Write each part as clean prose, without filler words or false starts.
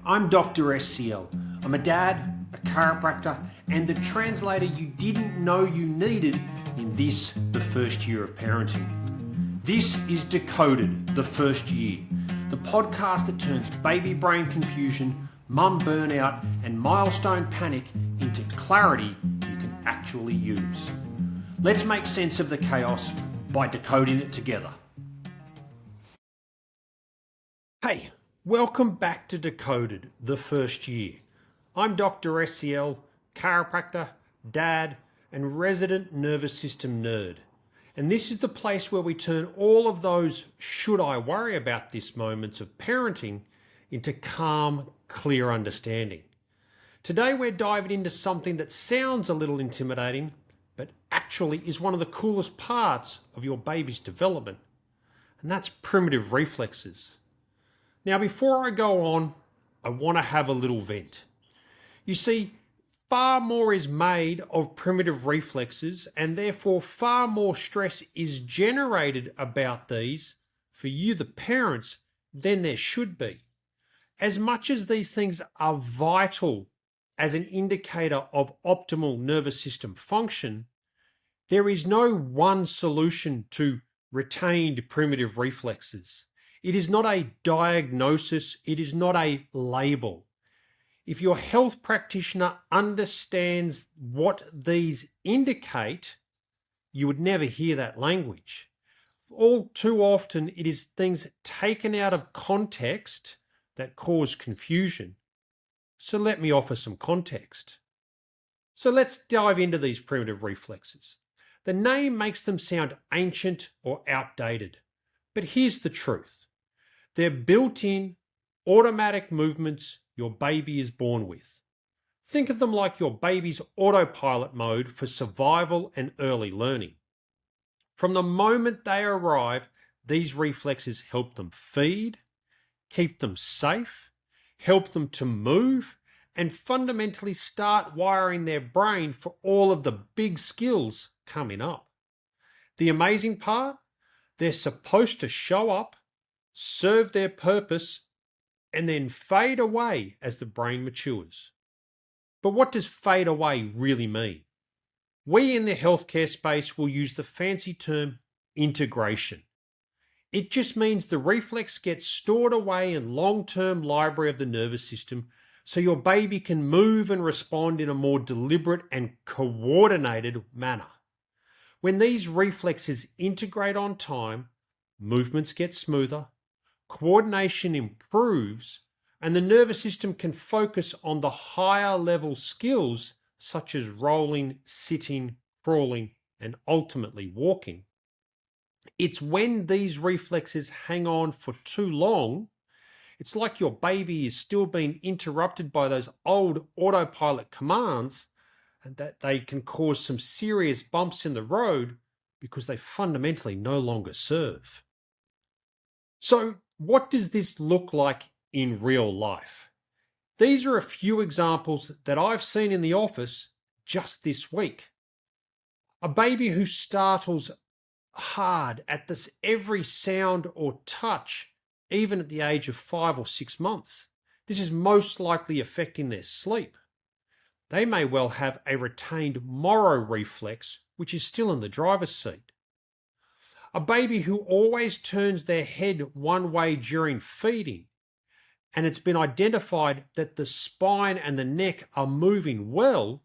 I'm Dr. SCL. I'm a dad, a chiropractor, and the translator you didn't know you needed in this, the first year of parenting. This is Decoded, the first year, the podcast that turns baby brain confusion, mum burnout, and milestone panic into clarity you can actually use. Let's make sense of the chaos by decoding it together. Hey, welcome back to Decoded, the first year. I'm Dr. SCL, chiropractor, dad, and resident nervous system nerd. And this is the place where we turn all of those should I worry about this moments of parenting into calm, clear understanding. Today we're diving into something that sounds a little intimidating, but actually is one of the coolest parts of your baby's development, and that's primitive reflexes. Now, before I go on, I want to have a little vent. You see, far more is made of primitive reflexes, and therefore far more stress is generated about these for you, the parents, than there should be. As much as these things are vital as an indicator of optimal nervous system function, there is no one solution to retained primitive reflexes. It is not a diagnosis, it is not a label. If your health practitioner understands what these indicate, you would never hear that language. All too often, it is things taken out of context that cause confusion. So let me offer some context. So let's dive into these primitive reflexes. The name makes them sound ancient or outdated, but here's the truth. They're built-in, automatic movements your baby is born with. Think of them like your baby's autopilot mode for survival and early learning. From the moment they arrive, these reflexes help them feed, keep them safe, help them to move, and fundamentally start wiring their brain for all of the big skills coming up. The amazing part? They're supposed to show up, serve their purpose, and then fade away as the brain matures. But what does fade away really mean? We in the healthcare space will use the fancy term integration. It just means the reflex gets stored away in long-term library of the nervous system so your baby can move and respond in a more deliberate and coordinated manner. When these reflexes integrate on time, movements get smoother, coordination improves, and the nervous system can focus on the higher level skills such as rolling, sitting, crawling, and ultimately walking. It's when these reflexes hang on for too long, it's like your baby is still being interrupted by those old autopilot commands, and that they can cause some serious bumps in the road because they fundamentally no longer serve. So, what does this look like in real life? These are a few examples that I've seen in the office just this week. A baby who startles hard at this every sound or touch, even at the age of 5 or 6 months. This is most likely affecting their sleep. They may well have a retained Moro reflex, which is still in the driver's seat. A baby who always turns their head one way during feeding, and it's been identified that the spine and the neck are moving well,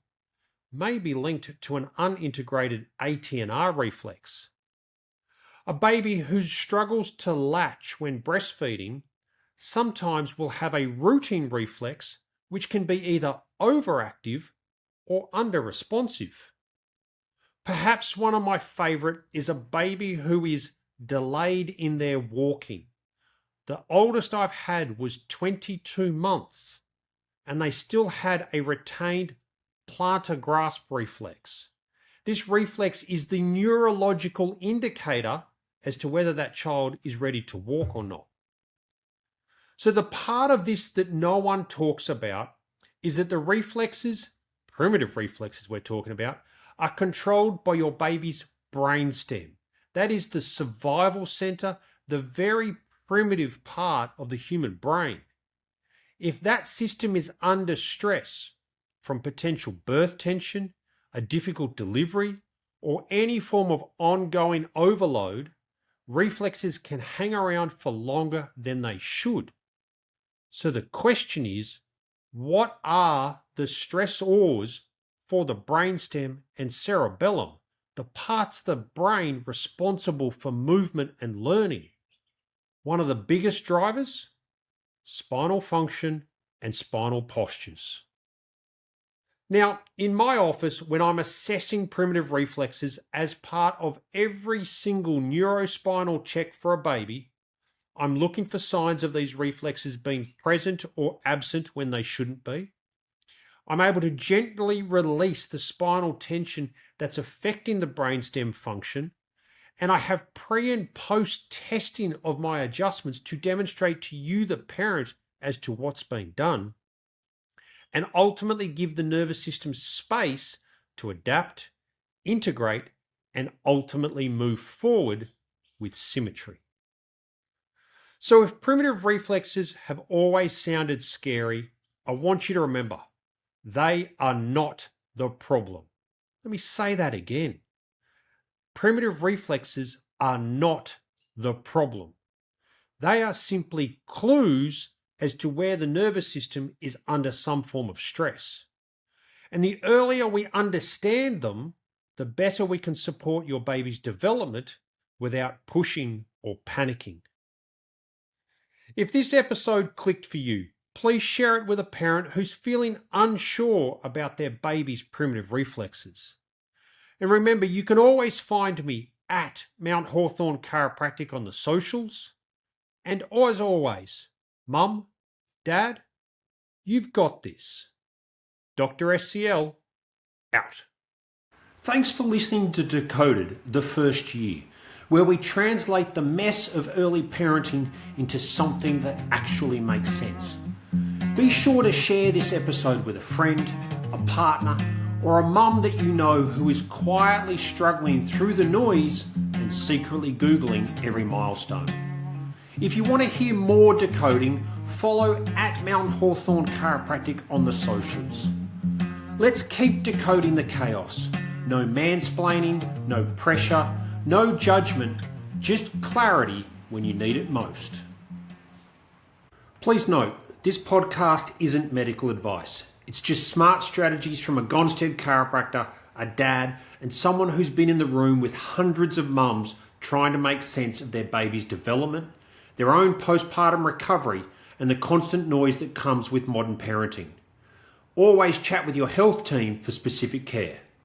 may be linked to an unintegrated ATNR reflex. A baby who struggles to latch when breastfeeding sometimes will have a rooting reflex which can be either overactive or under-responsive. Perhaps one of my favorite is a baby who is delayed in their walking. The oldest I've had was 22 months, and they still had a retained plantar grasp reflex. This reflex is the neurological indicator as to whether that child is ready to walk or not. So the part of this that no one talks about is that the reflexes, primitive reflexes we're talking about, are controlled by your baby's brainstem. That is the survival center, the very primitive part of the human brain. If that system is under stress from potential birth tension, a difficult delivery, or any form of ongoing overload, reflexes can hang around for longer than they should. So the question is, what are the stressors for the brainstem and cerebellum, the parts of the brain responsible for movement and learning? One of the biggest drivers? Spinal function and spinal postures. Now, in my office, when I'm assessing primitive reflexes as part of every single neurospinal check for a baby, I'm looking for signs of these reflexes being present or absent when they shouldn't be. I'm able to gently release the spinal tension that's affecting the brainstem function, and I have pre and post testing of my adjustments to demonstrate to you, the parent, as to what's being done, and ultimately give the nervous system space to adapt, integrate, and ultimately move forward with symmetry. So if primitive reflexes have always sounded scary, I want you to remember, they are not the problem. Let me say that again. Primitive reflexes are not the problem. They are simply clues as to where the nervous system is under some form of stress. And the earlier we understand them, the better we can support your baby's development without pushing or panicking. If this episode clicked for you, please share it with a parent who's feeling unsure about their baby's primitive reflexes. And remember, you can always find me at Mount Hawthorn Chiropractic on the socials. And as always, Mum, Dad, you've got this. Dr. SCL, out. Thanks for listening to Decoded, the first year, where we translate the mess of early parenting into something that actually makes sense. Be sure to share this episode with a friend, a partner, or a mum that you know who is quietly struggling through the noise and secretly Googling every milestone. If you want to hear more decoding, follow at Mount Hawthorn Chiropractic on the socials. Let's keep decoding the chaos. No mansplaining, no pressure, no judgment, just clarity when you need it most. Please note, this podcast isn't medical advice. It's just smart strategies from a Gonstead chiropractor, a dad, and someone who's been in the room with hundreds of mums trying to make sense of their baby's development, their own postpartum recovery, and the constant noise that comes with modern parenting. Always chat with your health team for specific care.